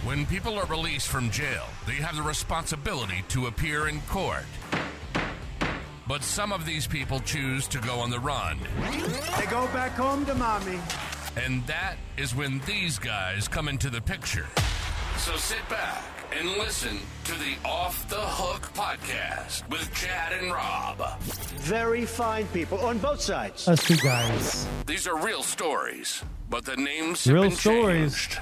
When people are released from jail, they have the responsibility to appear in court. But some of these people choose to go on the run. They go back home to mommy. And that is when these guys come into the picture. So sit back and listen to the Off the Hook podcast with Chad and Rob. Very fine people on both sides. Us two guys. These are real stories, but the names have Real been stories. changed.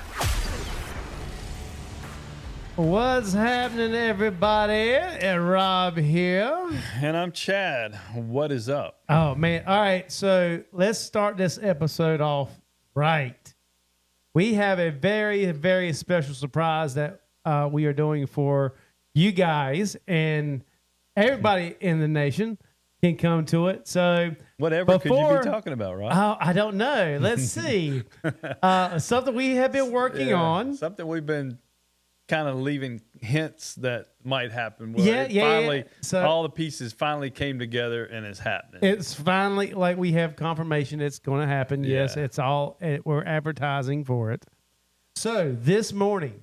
What's happening, everybody? And Rob here. And I'm Chad. What is up? Oh, man. All right. So let's start this episode off right. We have a very, very special surprise that we are doing for you guys, and everybody in the nation can come to it. So Whatever could you be talking about, Rob? I don't know. Let's see. Something we have been working on. Something we've been kind of leaving hints that might happen. Yeah. So all the pieces finally came together and it's happening. It's finally like we have confirmation it's going to happen. Yeah. Yes, it's all we're advertising for it. So this morning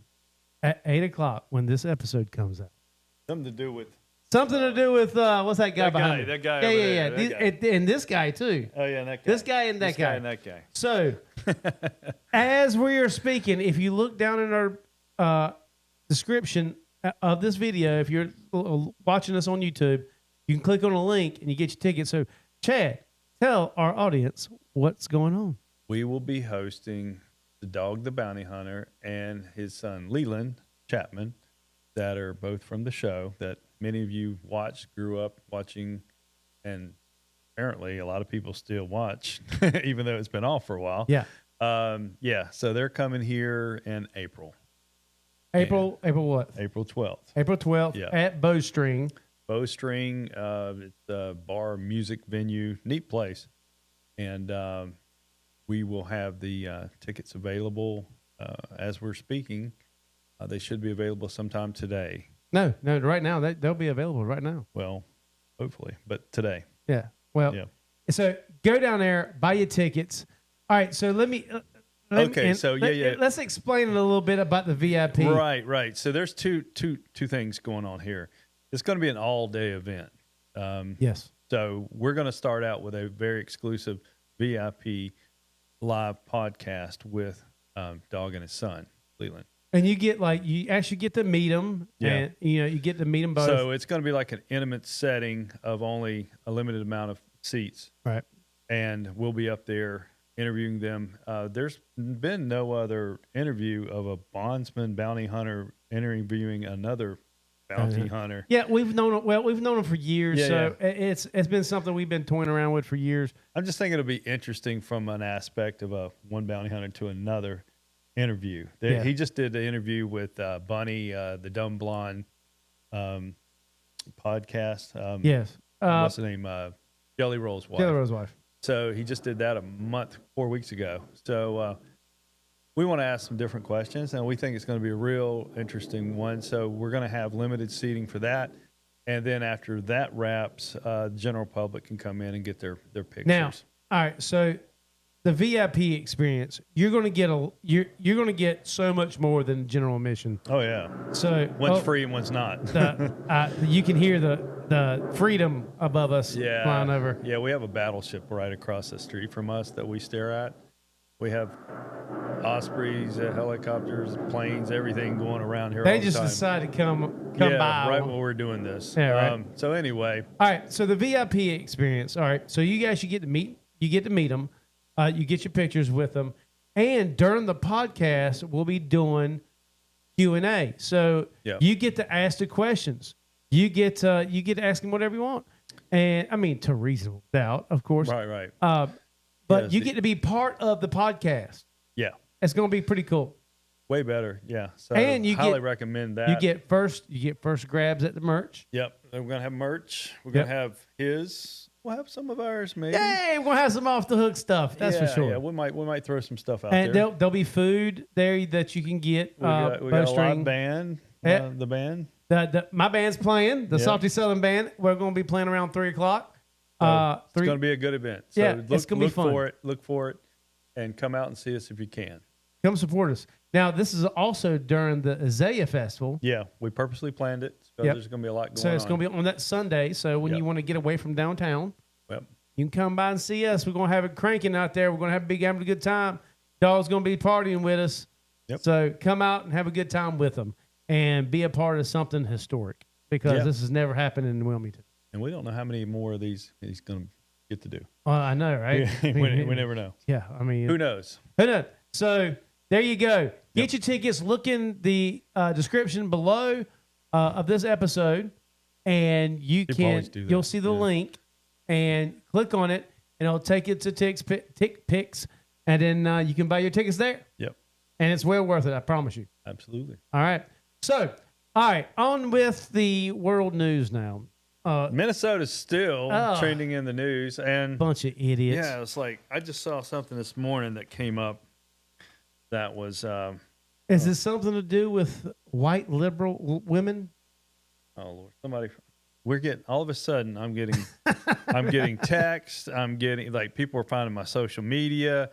at 8 o'clock when this episode comes out, Something to do with what's that guy behind me? that guy Yeah, over yeah, there, yeah. that guy. And this guy too. Oh yeah, and that guy. This guy and that This guy. and that guy. So as we are speaking, if you look down in our description of this video, if you're watching us on YouTube, you can click on a link and you get your ticket. So, Chad, tell our audience what's going on. We will be hosting the Dog the Bounty Hunter and his son Leland Chapman, that are both from the show that many of you watched, grew up watching, and apparently a lot of people still watch, even though it's been off for a while. Yeah. So they're coming here in April. April what? April 12th. April 12th Yeah. at Bowstring. Bowstring, it's a bar music venue, neat place. And we will have the tickets available as we're speaking. They should be available sometime today. No, right now. They'll be available right now. Well, hopefully, but today. Yeah. Well, Yeah. So go down there, buy your tickets. All right. So let's explain it a little bit about the VIP. Right. So there's two things going on here. It's going to be an all-day event. Yes. So we're going to start out with a very exclusive VIP live podcast with Dog and his son, Leland. And you actually get to meet them. Yeah. And, you get to meet them both. So it's going to be like an intimate setting of only a limited amount of seats. Right. And we'll be up there interviewing them. There's been no other interview of a bondsman bounty hunter interviewing another bounty hunter. Yeah, we've known them for years. It's been something we've been toying around with for years. I'm just thinking it'll be interesting from an aspect of one bounty hunter to another interview. He just did the interview with Bunny, the Dumb Blonde podcast. Yes. What's the name? Jelly Roll's wife. Jelly Roll's wife. So he just did that 4 weeks ago. So we want to ask some different questions, and we think it's going to be a real interesting one. So we're going to have limited seating for that. And then after that wraps, the general public can come in and get their pictures. Now, all right, so the VIP experience, you're going to get you're going to get so much more than general admission. Oh yeah. So One's free and one's not. You can hear the freedom above us flying over. Yeah, we have a battleship right across the street from us that we stare at. We have Ospreys, helicopters, planes, everything going around here. They all the just time. decided to come Yeah, by. right when we're doing this. Yeah, right. So anyway, all right. So the VIP experience. All right. So you guys should get to meet. You get to meet them. You get your pictures with them, and during the podcast, we'll be doing Q&A. So you get to ask the questions. You get to ask them whatever you want, and I mean to reasonable doubt, of course. right. But you get to be part of the podcast. Yeah, it's going to be pretty cool. Way better. Yeah. So and you highly recommend that. You get first grabs at the merch. Yep. We're gonna have merch. We're gonna have his. We'll have some of ours, maybe. Hey, we're gonna have some off the hook stuff. That's for sure. Yeah, we might throw some stuff out and there. There'll be food there that you can get. We got a live band. The band. My band's playing. The Salty Southern Band. We're gonna be playing around 3 o'clock. It's gonna be a good event. So it's gonna be fun. Look for it, and come out and see us if you can. Come support us. Now, this is also during the Azalea Festival. Yeah, we purposely planned it. So Yep. there's going to be a lot going on. So it's going to be on that Sunday. So when Yep. you want to get away from downtown, Yep. you can come by and see us. We're going to have it cranking out there. We're going to have having a good time. Dog's going to be partying with us. Yep. So come out and have a good time with them and be a part of something historic because this has never happened in Wilmington. And we don't know how many more of these he's going to get to do. I know, right? we never know. Yeah, I mean, Who knows? Who knows? So there you go. Get your tickets. Look in the description below of this episode, and you'll see the link, and click on it, and it'll take you to Tick Picks, and then you can buy your tickets there. Yep. And it's well worth it, I promise you. Absolutely. All right. So, all right, on with the world news now. Minnesota's still trending in the news, and Bunch of idiots. yeah, it's like I just saw something this morning that came up that was Is this something to do with white liberal women? oh Lord, we're getting all of a sudden I'm getting texts, I'm getting like people are finding my social media,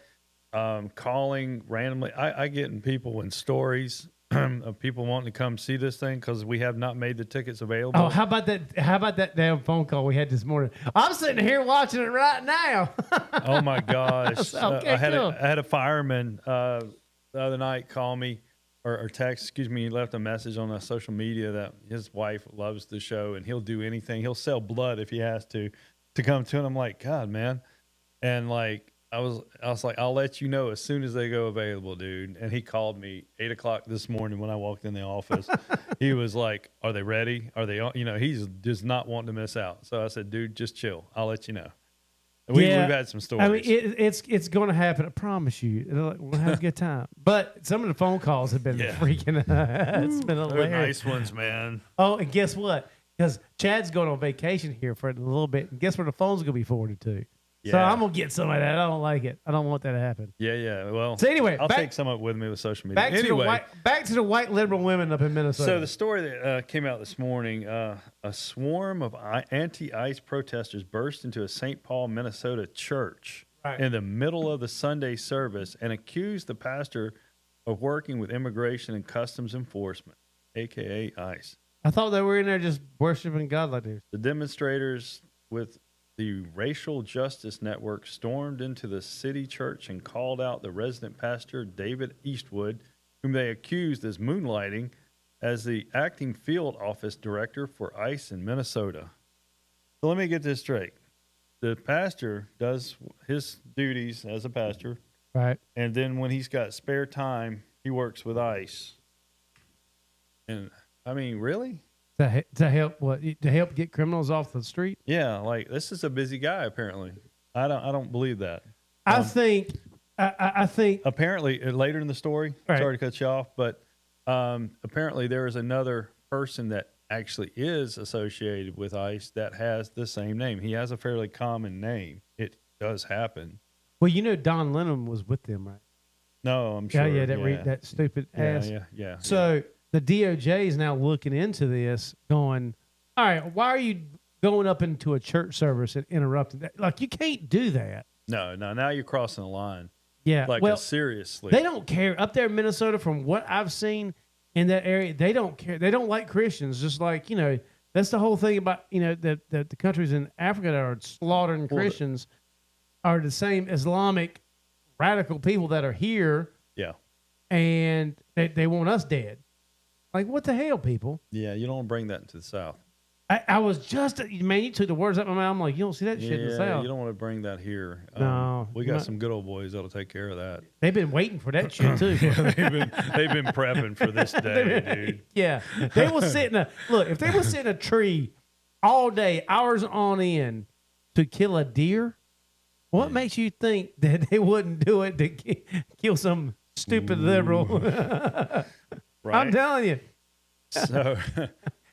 calling randomly. I getting people in stories of people wanting to come see this thing because we have not made the tickets available. Oh, how about that? How about that damn phone call we had this morning? I'm sitting here watching it right now. Oh my gosh! Okay, I had cool. a fireman the other night call me or text. Excuse me. He left a message on social media that his wife loves the show and he'll do anything. He'll sell blood if he has to come to it. I'm like, God, man, and like. I was like, I'll let you know as soon as they go available, dude. And he called me 8 o'clock this morning when I walked in the office. He was like, are they ready? Are they on? You know, he's just not wanting to miss out. So I said, dude, just chill. I'll let you know. We've had some stories. I mean, it's going to happen. I promise you. We'll have a good time. But some of the phone calls have been freaking. It's been They're hilarious. nice ones, man. Oh, and guess what? Because Chad's going on vacation here for a little bit. And guess where the phone's going to be forwarded to? So Yeah. I'm going to get some of that. I don't like it. I don't want that to happen. Yeah. Well, So anyway, I'll take some up with me with social media. Back to the white liberal women up in Minnesota. So the story that came out this morning, a swarm of anti-ICE protesters burst into a St. Paul, Minnesota church in the middle of the Sunday service and accused the pastor of working with Immigration and Customs Enforcement, a.k.a. ICE. I thought they were in there just worshiping God like this. The demonstrators with the Racial Justice Network stormed into the city church and called out the resident pastor, David Eastwood, whom they accused as moonlighting as the acting field office director for ICE in Minnesota. So let me get this straight. The pastor does his duties as a pastor, Right. and then when he's got spare time, he works with ICE. And I mean, really? To help get criminals off the street? Yeah, like this is a busy guy apparently. I don't believe that. I think Apparently, later in the story, Right. sorry to cut you off, but apparently there is another person that actually is associated with ICE that has the same name. He has a fairly common name. It does happen. well, Don Lennon was with them, right? No, I'm sure. That stupid ass. Yeah. So the DOJ is now looking into this, going, all right, why are you going up into a church service and interrupting that? Like, you can't do that. No, now you're crossing the line. Yeah. Like, well, seriously. they don't care. Up there in Minnesota, from what I've seen in that area, they don't care. They don't like Christians. Just like, that's the whole thing about, the countries in Africa that are slaughtering Christians are the same Islamic radical people that are here. Yeah. And they want us dead. Like, what the hell, people? Yeah, you don't want to bring that into the South. I was just, man, you took the words out of my mouth. I'm like, you don't see that shit in the South. You don't want to bring that here. No. We got some good old boys that'll take care of that. They've been waiting for that shit, too. they've been prepping for this day, dude. Yeah. They will sit if they will sit in a tree all day, hours on end, to kill a deer, what makes you think that they wouldn't do it to kill some stupid liberal? Right? I'm telling you. So,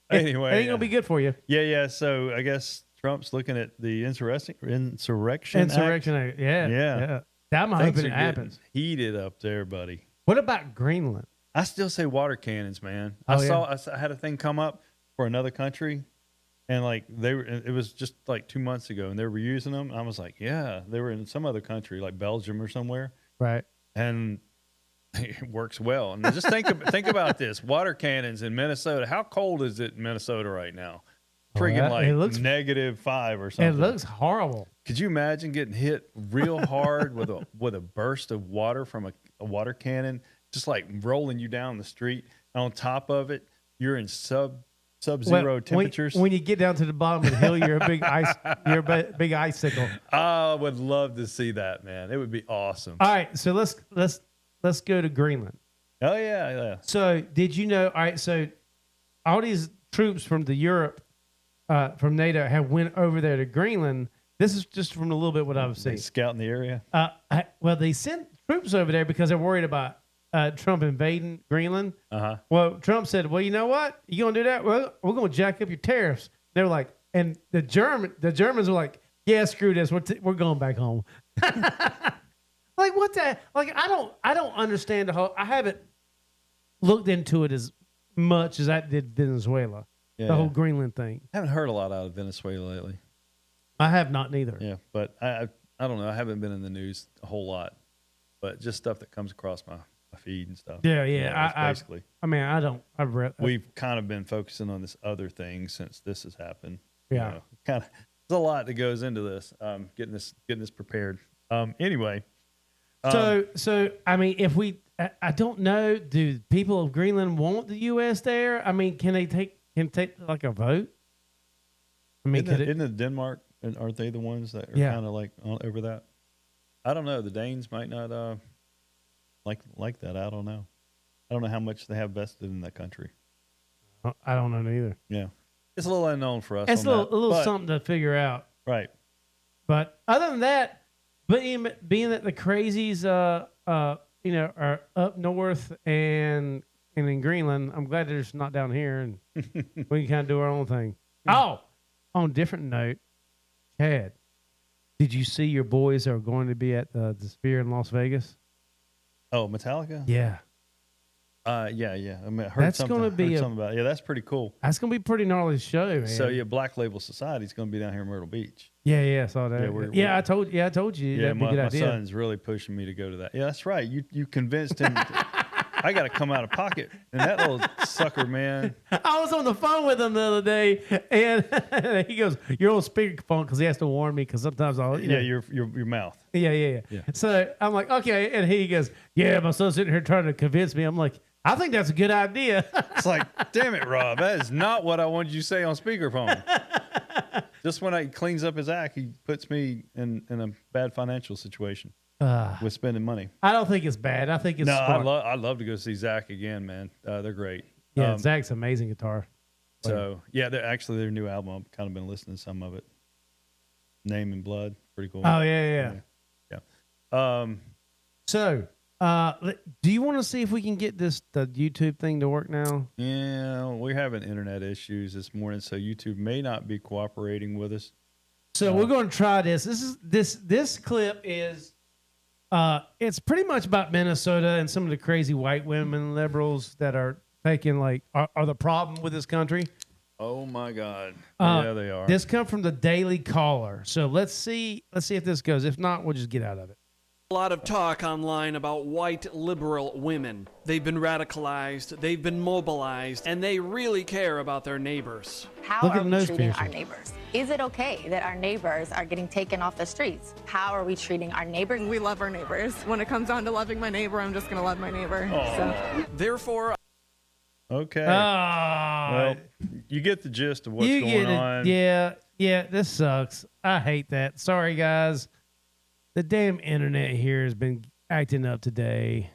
anyway. It ain't going to be good for you. Yeah. So, I guess Trump's looking at the Insurrection Insurrection Act. Yeah. I'm hoping it happens. Heated up there, buddy. What about Greenland? I still say water cannons, man. Oh, I had a thing come up for another country, and it was just like 2 months ago, and they were using them. I was like, yeah, they were in some other country, like Belgium or somewhere. Right. And it works well. And just think about this: water cannons in Minnesota. How cold is it in Minnesota right now? Freaking like -5 or something. It looks horrible. Could you imagine getting hit real hard with a burst of water from a water cannon, just like rolling you down the street? And on top of it, you're in sub-zero temperatures. When you get down to the bottom of the hill, you're a big icicle. I would love to see that, man. It would be awesome. All right, so let's go to Greenland. Oh yeah. So did you know? All right, so all these troops from Europe, from NATO, have went over there to Greenland. This is just from a little bit what I've seen. Scouting the area. Well, they sent troops over there because they're worried about Trump invading Greenland. Well, Trump said, "Well, you know what? You gonna do that? Well, we're gonna jack up your tariffs." They were like, and the Germans were like, "Yeah, screw this. We're going back home." Like what the? Like I don't understand the whole. I haven't looked into it as much as I did Venezuela. Yeah, the whole Greenland thing. I haven't heard a lot out of Venezuela lately. I have not neither. Yeah, but I don't know. I haven't been in the news a whole lot, but just stuff that comes across my feed and stuff. Yeah. Basically. I've read. We've kind of been focusing on this other thing since this has happened. Yeah. You know, kind of. There's a lot that goes into this. Getting this prepared. Anyway. So I mean, if we, I don't know. Do people of Greenland want the U.S. there? I mean, can they take like a vote? I mean, isn't it Denmark? And aren't they the ones that are kind of like over that? I don't know. The Danes might not like that. I don't know. I don't know how much they have vested in that country. I don't know neither. Yeah, it's a little unknown for us. It's a little something to figure out. Right. But other than that, being that the crazies, are up north and in Greenland, I'm glad they're just not down here, and we can kind of do our own thing. Oh, on a different note, Chad, did you see your boys are going to be at the Sphere in Las Vegas? Oh, Metallica? Yeah. Yeah. I mean, I heard something about it. Yeah, that's pretty cool. That's going to be a pretty gnarly show, man. So, Black Label Society is going to be down here in Myrtle Beach. Yeah, I saw that. I told you. Yeah, that'd be a good idea. My son's really pushing me to go to that. Yeah, that's right. You convinced him. I got to come out of pocket. And that little sucker, man. I was on the phone with him the other day, and he goes, "You're on speakerphone," because he has to warn me, because sometimes I'll, your mouth. Yeah. So I'm like, okay, and he goes, "Yeah, my son's sitting here trying to convince me." I'm like, I think that's a good idea. It's like, damn it, Rob, that is not what I wanted you to say on speakerphone. Just when he cleans up his act, he puts me in a bad financial situation. With spending money. I don't think it's bad. I think it's smart. I'd love to go see Zach again, man. They're great. Yeah, Zach's amazing guitar. So their new album. I've kind of been listening to some of it. Name and Blood, pretty cool. Oh yeah. So, do you want to see if we can get the YouTube thing to work now? Yeah, we're having internet issues this morning, so YouTube may not be cooperating with us. So we're going to try this. This clip is. It's pretty much about Minnesota and some of the crazy white women liberals that are taking are the problem with this country. Oh my God! Yeah, they are. This come from the Daily Caller. So let's see if this goes. If not, we'll just get out of it. A lot of talk online about white liberal women. They've been radicalized, they've been mobilized, and they really care about their neighbors. How are we treating our neighbors? Is it okay that our neighbors are getting taken off the streets? How are we treating our neighbors? We love our neighbors. When it comes down to loving my neighbor, I'm just going to love my neighbor. So. Therefore, okay. Well, you get the gist of what's going on. Yeah, this sucks. I hate that. Sorry, guys. The damn internet here has been acting up today.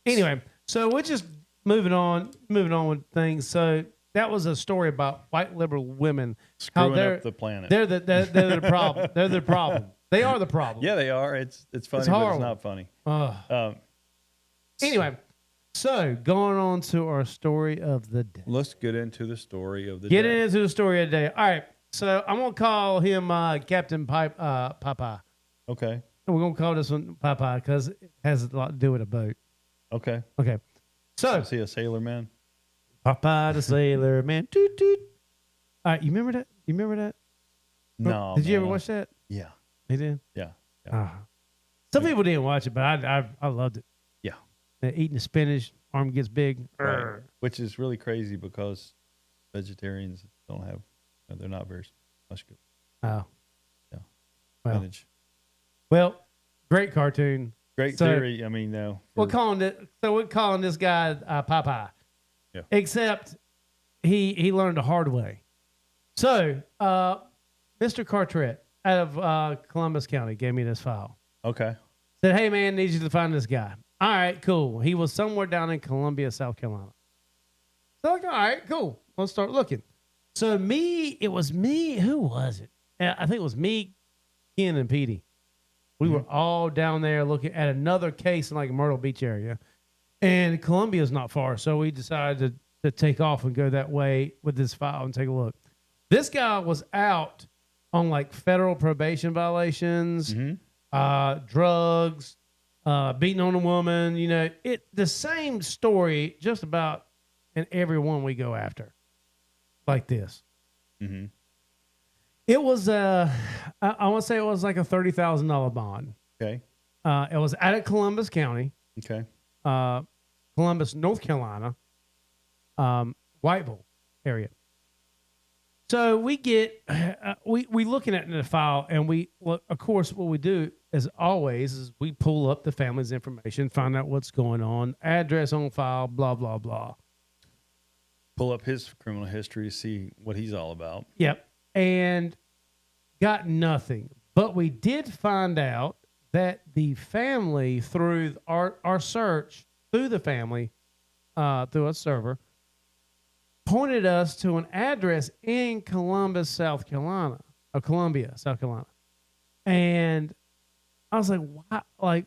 Anyway, so we're just moving on with things. So that was a story about white liberal women screwing up the planet. They're the problem. They're the problem. They are the problem. Yeah, they are. It's funny, but it's not funny. Anyway, so going on to our story of the day. Let's get into the story of the day. Getting into the story of the day. All right. So I'm gonna call him Captain Popeye. Okay. And we're gonna call this one Popeye because it has a lot to do with a boat. Okay. So is he a sailor man? Popeye the sailor man. Toot toot. All right, you remember that? No. Did you ever watch that? Yeah. You did? Yeah. Some people didn't watch it, but I loved it. Yeah. eating the spinach, arm gets big. Right. Which is really crazy because vegetarians don't have, they're not very muscular. Oh. Yeah. Well. Spinach. Well, great cartoon. Great So, theory. I mean, no. We're calling this guy Popeye. Yeah. Except he learned the hard way. So, Mr. Carteret out of Columbus County gave me this file. Okay. Said, hey, man, need you to find this guy. All right, cool. He was somewhere down in Columbia, South Carolina. So, like, all right, cool. Let's start looking. So, it was me. Who was it? I think it was me, Ken, and Petey. We were all down there looking at another case in like Myrtle Beach area. And Columbia's not far. So, we decided to take off and go that way with this file and take a look. This guy was out on like federal probation violations, drugs, beating on a woman, the same story just about in every one we go after like this. Mm-hmm. It was, I want to say it was like a $30,000 bond. Okay. It was out of Columbus County. Okay. Columbus, North Carolina, Whiteville area. So we get, we looking at the file, and of course, what we do as always is we pull up the family's information, find out what's going on, address on file, blah, blah, blah. Pull up his criminal history, see what he's all about. Yep. And got nothing. But we did find out that the family, through our search through the family, through a server, pointed us to an address in Columbia, South Carolina. And I was like, wow, like,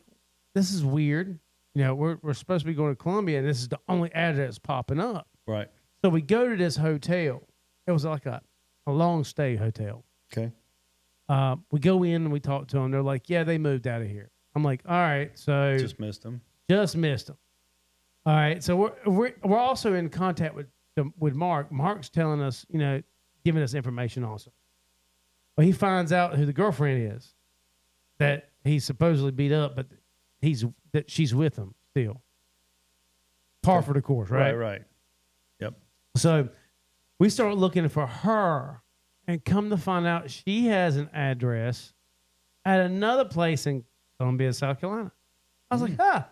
this is weird. We're supposed to be going to Columbia, and this is the only address popping up. Right. So we go to this hotel. It was like a long stay hotel. Okay. We go in and we talk to them. They're like, yeah, they moved out of here. I'm like, all right. So Just missed them. All right. So we're also in contact with Mark. Mark's telling us, giving us information also. Well, he finds out who the girlfriend is that he supposedly beat up, but she's with him still. Par for the course, right? Right. Yep. So we start looking for her, and come to find out she has an address at another place in Columbia, South Carolina. I was like,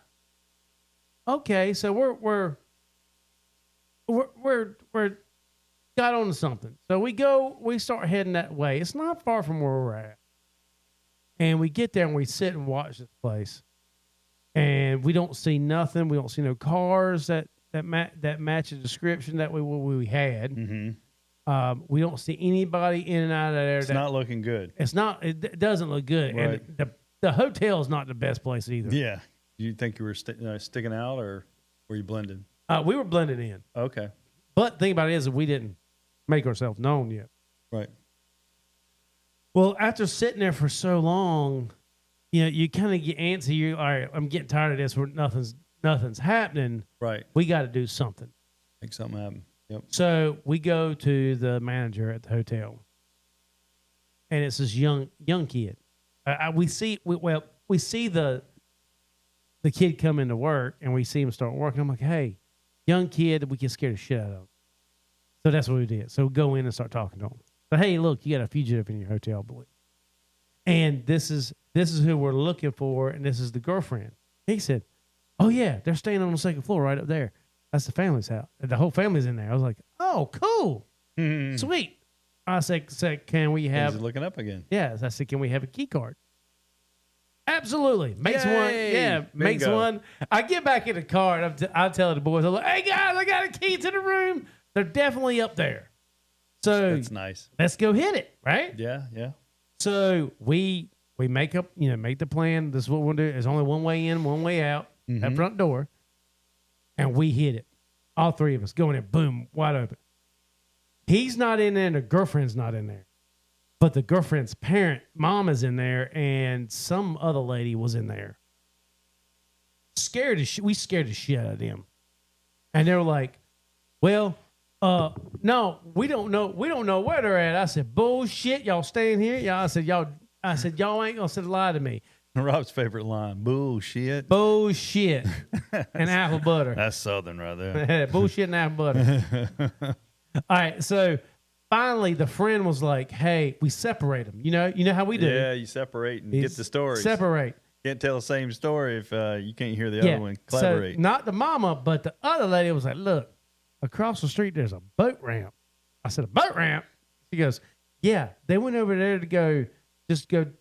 okay, so we're got on to something. So we start heading that way. It's not far from where we're at. And we get there and we sit and watch this place. And we don't see nothing. We don't see no cars that match the description that we had. Mm-hmm. We don't see anybody in and out of there. It's not looking good. It doesn't look good. Right. And the hotel is not the best place either. Yeah. Do you think you were sticking out, or were you blended? We were blended in. Okay. But the thing about it is that we didn't make ourselves known yet. Right. Well, after sitting there for so long, you kind of get antsy. You're all right, I'm getting tired of this. Nothing's happening. Right. We got to do something. Make something happen. Yep. So we go to the manager at the hotel, and it's this young kid. We see the kid come into work, and we see him start working. I'm like, hey, young kid, we get scared the shit out of him. So that's what we did. So we go in and start talking to him. But hey, look, you got a fugitive in your hotel, I believe. And this is who we're looking for, and this is the girlfriend. He said, oh yeah, they're staying on the second floor right up there. That's the family's house. The whole family's in there. I was like, oh, cool. Sweet. I said, can we have... He's looking up again. Yeah, I said, can we have a key card? Absolutely. Makes Yay! one. Yeah, makes Bingo. one. I get back in the car, and I tell the boys, I'm like, hey, guys, I got a key to the room. They're definitely up there. So That's nice. let's go hit it, right? Yeah, yeah. So we make the plan. This is what we'll do. There's only one way in, one way out, that front door. And we hit it. All three of us going in, boom, wide open. He's not in there, and the girlfriend's not in there. But the girlfriend's mom is in there, and some other lady was in there. We scared the shit out of them. And they were like, well, no, we don't know where they're at. I said, bullshit, y'all staying here? I said, y'all ain't gonna lie to me. Rob's favorite line: bullshit. Bullshit and apple butter. That's Southern right there. Bullshit and apple butter. All right, so finally the friend was like, "Hey, we separate them. You know how we do. Yeah, you separate and get the stories. Separate. Can't tell the same story if you can't hear the other one. Collaborate. So not the mama, but the other lady was like, "Look, across the street there's a boat ramp." I said, "A boat ramp?" She goes, "Yeah, they went over there to go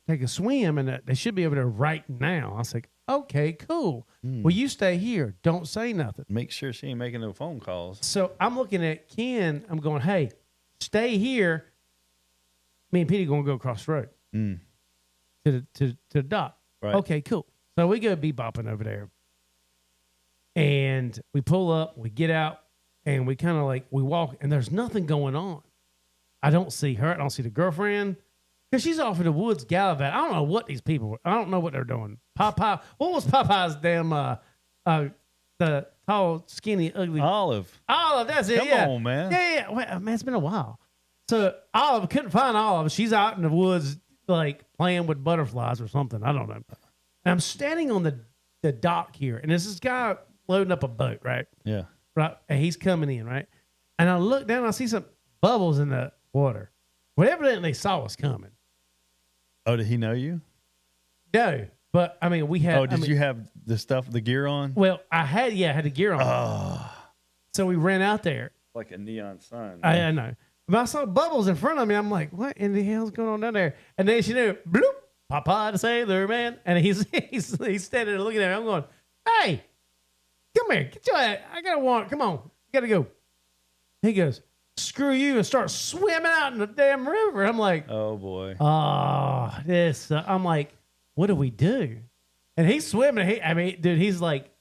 take a swim, and they should be over there right now." I was like, "Okay, cool. Well, you stay here. Don't say nothing. Make sure she ain't making no phone calls." So I'm looking at Ken. I'm going, "Hey, stay here. Me and Petey going to go across the road to the dock." Right. Okay, cool. So we go bebopping over there, and we pull up. We get out, and we kind of we walk, and there's nothing going on. I don't see her. I don't see the girlfriend. Because she's off in the woods gallivanting. I don't know what these people were. I don't know what they're doing. Popeye. What was Popeye's damn, the tall, skinny, ugly. Olive. Olive, that's it. Come on, man. Yeah. Well, man, it's been a while. So Olive, couldn't find Olive. She's out in the woods, playing with butterflies or something. I don't know. And I'm standing on the dock here. And there's this guy loading up a boat, right? Yeah. Right. And he's coming in, right? And I look down, I see some bubbles in the water. Well, evidently they saw us coming. Oh, did he know you? No, but I mean, we had. Oh, you have the gear on? Well, I had the gear on. Oh. So we ran out there. Like a neon sign. I know. But I saw bubbles in front of me. I'm like, what in the hell's going on down there? And then she knew, bloop, Popeye the Sailor Man. And he's standing there looking at me. I'm going, hey, come here. Get your ass. I got to walk. Come on. You got to go. He goes, screw you, and start swimming out in the damn river. I'm like, oh boy. This. I'm like, what do we do? And he's swimming. He's like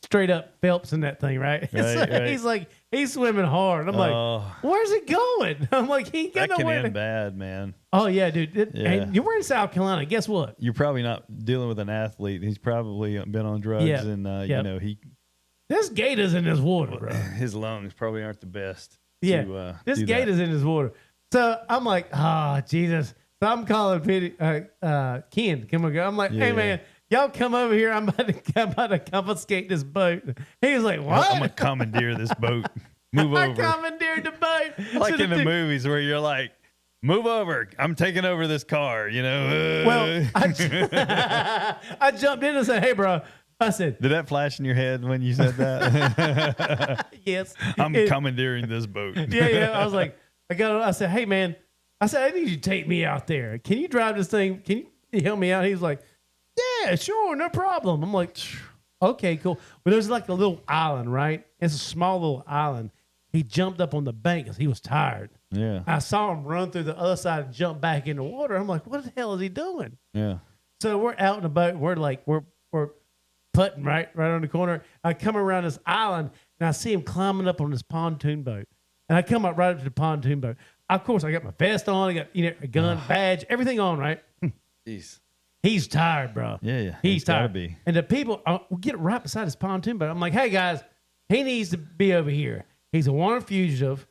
straight up Phelps in that thing, right? Right. He's swimming hard. I'm like, where's it going? I'm like, he ain't got that nowhere. That can end bad, man. Oh yeah, dude. And you were in South Carolina. Guess what? You're probably not dealing with an athlete. He's probably been on drugs, and there's gators in this water, bro. His lungs probably aren't the best. Yeah, this gator's in his water. So I'm like, Jesus. So I'm calling Ken. Come on, go. I'm like, hey, man, y'all come over here. I'm about to confiscate this boat. He was like, what? I'm going to commandeer this boat. Move over. I commandeered the boat. Like so in the movies where you're like, move over. I'm taking over this car, Well, I jumped in and said, hey, bro. I said, did that flash in your head when you said that? Yes. I'm commandeering this boat. Yeah. I was like, I said, hey, man, I need you to take me out there. Can you drive this thing? Can you help me out? He was like, yeah, sure, no problem. I'm like, okay, cool. But there's like a little island, right? It's a small little island. He jumped up on the bank because he was tired. Yeah. I saw him run through the other side and jump back in the water. I'm like, what the hell is he doing? Yeah. So we're out in the boat. We're putting right on the corner. I come around this island and I see him climbing up on this pontoon boat. And I come up right up to the pontoon boat. Of course, I got my vest on. I got a gun, badge, everything on, right? Jeez. He's tired, bro. Yeah. He's tired. Be. And the people will get right beside his pontoon boat. I'm like, hey, guys, he needs to be over here. He's a wanted fugitive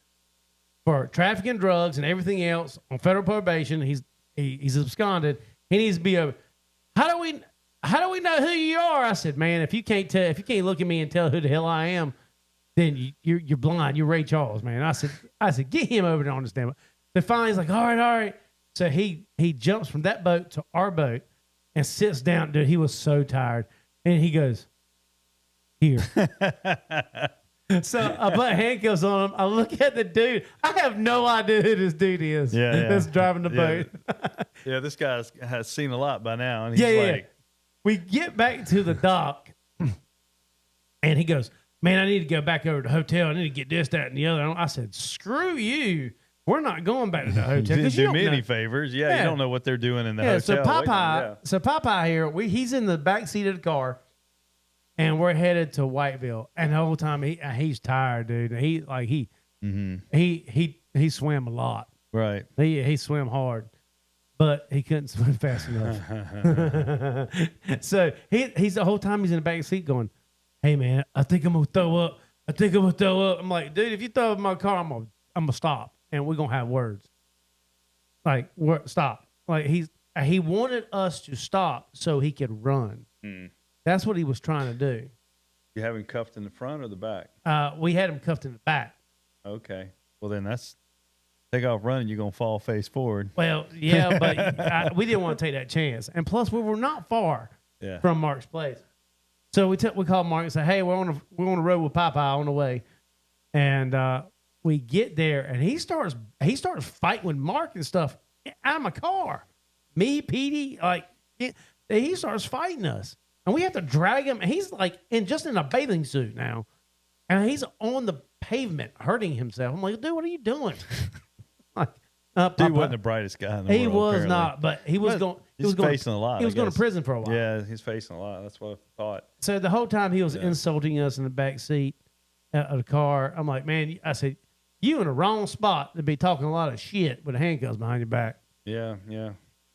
for trafficking drugs and everything else on federal probation. He's absconded. He needs to be over. How do we know who you are? I said, man, if you can't look at me and tell who the hell I am, then you're blind. You're Ray Charles, man. I said, get him over there on this damn boat. So finally he's like, all right. So he jumps from that boat to our boat and sits down. Dude, he was so tired. And he goes, here. So I put handcuffs on him. I look at the dude. I have no idea who this dude is that's driving the boat. Yeah, this guy has seen a lot by now. And he's like... We get back to the dock, and he goes, man, I need to go back over to the hotel. I need to get this, that, and the other. I said, screw you. We're not going back to the hotel. Didn't do me any favors. Yeah, you don't know what they're doing in the hotel. So Popeye here, he's in the back seat of the car, and we're headed to Whiteville. And the whole time he's tired, dude. He swam a lot. Right. He swam hard. But he couldn't swim fast enough. So he's the whole time he's in the back seat going, hey, man, I think I'm going to throw up. I'm like, dude, if you throw up in my car, I'm gonna stop, and we're going to have words. Like, stop. Like, he wanted us to stop so he could run. That's what he was trying to do. You have him cuffed in the front or the back? We had him cuffed in the back. Okay. Well, then take off running, you're going to fall face forward. Well, yeah, but we didn't want to take that chance. And plus, we were not far from Mark's place. So we called Mark and said, hey, we're on a road with Popeye on the way. And we get there, and he starts fighting with Mark and stuff out of my car. Me, Petey, he starts fighting us. And we have to drag him. And he's like just in a bathing suit now. And he's on the pavement hurting himself. I'm like, dude, what are you doing? Dude wasn't the brightest guy in the world. He was apparently. not, but he was going. He's facing a lot. He was going to prison for a while. Yeah, he's facing a lot. That's what I thought. So the whole time he was insulting us in the back seat of the car. I'm like, man, I said, you in the wrong spot to be talking a lot of shit with the handcuffs behind your back. Yeah.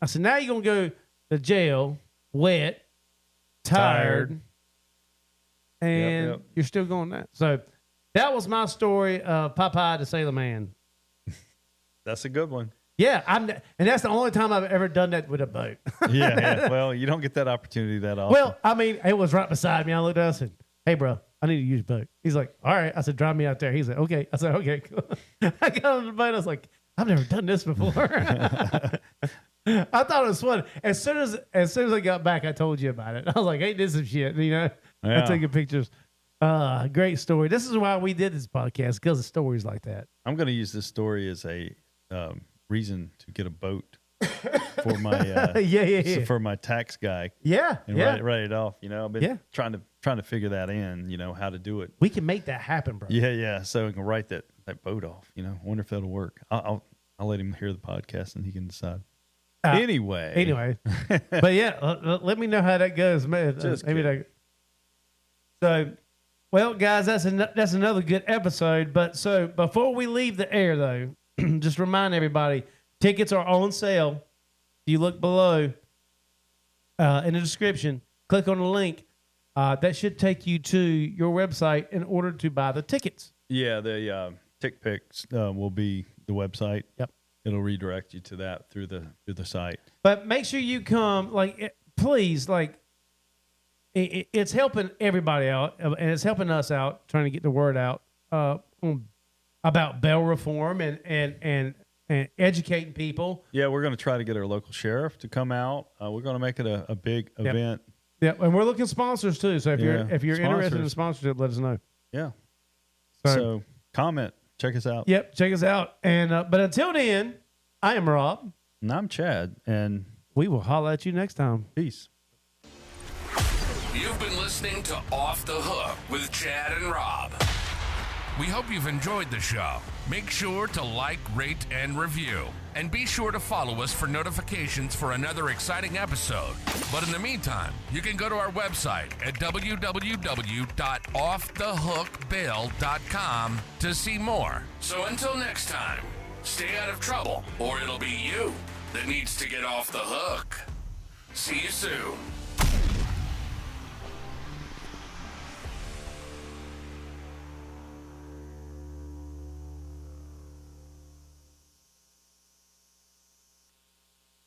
I said, now you're going to go to jail, wet, tired. And you're still going that. So that was my story of Popeye the Sailor Man. That's a good one. Yeah, and that's the only time I've ever done that with a boat. Yeah. Well, you don't get that opportunity that often. Well, I mean, it was right beside me. I looked at it and said, hey, bro, I need to use your boat. He's like, all right. I said, drive me out there. He said, okay. I said, okay, cool. I got on the boat. I was like, I've never done this before. I thought it was fun. As soon as I got back, I told you about it. I was like, hey, this is shit. I'm taking pictures. Great story. This is why we did this podcast, because of stories like that. I'm going to use this story as a reason to get a boat for my for my tax guy. And write it off. I've been trying to figure that in. How to do it. We can make that happen, bro. Yeah. So we can write that boat off. Wonder if that'll work. I'll let him hear the podcast and he can decide. Anyway, but yeah, let me know how that goes, man. Well, guys, that's another good episode. But so before we leave the air, though, just remind everybody, tickets are on sale. If you look below in the description, click on the link. That should take you to your website in order to buy the tickets. Yeah, the Tick Picks will be the website. Yep. It'll redirect you to that through the site. But make sure you come, please, it's helping everybody out, and it's helping us out, trying to get the word out about bail reform and educating people. Yeah, we're going to try to get our local sheriff to come out. We're going to make it a big event. Yeah, and we're looking sponsors too. So if you're interested in sponsorship, let us know. Yeah. So comment, check us out. Yep, check us out. And but until then, I am Rob, and I'm Chad, and we will holler at you next time. Peace. You've been listening to Off the Hook with Chad and Rob. We hope you've enjoyed the show. Make sure to like, rate, and review. And be sure to follow us for notifications for another exciting episode. But in the meantime, you can go to our website at www.offthehookbail.com to see more. So until next time, stay out of trouble, or it'll be you that needs to get off the hook. See you soon.